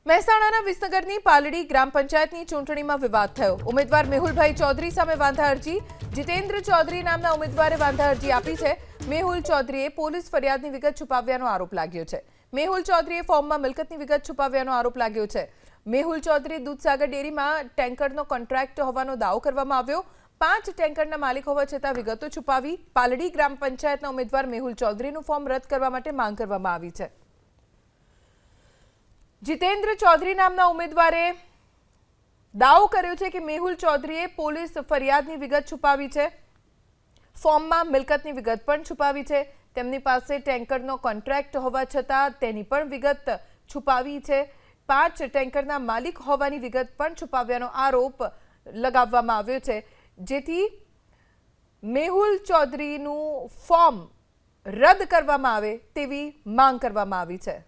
મહેસાણાના વિસનગરની પાલડી ગ્રામ પંચાયતની ચૂંટણીમાં વિવાદ થયો। ઉમેદવાર મેહુલભાઈ ચૌધરી સામે વાંધા અરજી। જીતેન્દ્ર ચૌધરી નામના ઉમેદવારે વાંધા અરજી આપી છે। મેહુલ ચૌધરીએ પોલીસ ફરિયાદની વિગત છુપાવ્યાનો આરોપ લાગ્યો છે। મેહુલ ચૌધરીએ ફોર્મમાં મિલકતની વિગત છુપાવ્યાનો આરોપ લાગ્યો છે। મેહુલ ચૌધરી દૂધસાગર ડેરીમાં ટેન્કરનો કોન્ટ્રાક્ટ હોવાનો દાવો કરવામાં આવ્યો। 5 ટેન્કરના માલિક હોવા છતાં વિગતો છુપાવી। પાલડી ગ્રામ પંચાયતના ઉમેદવાર મેહુલ ચૌધરીનું ફોર્મ રદ કરવા માટે માંગ કરવામાં આવી છે। જીતેન્દ્ર ચૌધરી નામના ઉમેદવારે દાવો કર્યો છે કે મેહુલ ચૌધરીએ પોલીસ ફરિયાદની વિગત છુપાવી છે। ફોર્મમાં મિલકતની વિગત પણ છુપાવી છે। તેમની પાસે ટેન્કરનો કોન્ટ્રાક્ટ હોવા છતાં તેની પણ વિગત છુપાવી છે। 5 ટેન્કરના માલિક હોવાની વિગત પણ છુપાવ્યાનો આરોપ લગાવવામાં આવ્યો છે, જેથી મેહુલ ચૌધરીનું ફોર્મ રદ કરવામાં આવે તેવી માંગ કરવામાં આવી છે।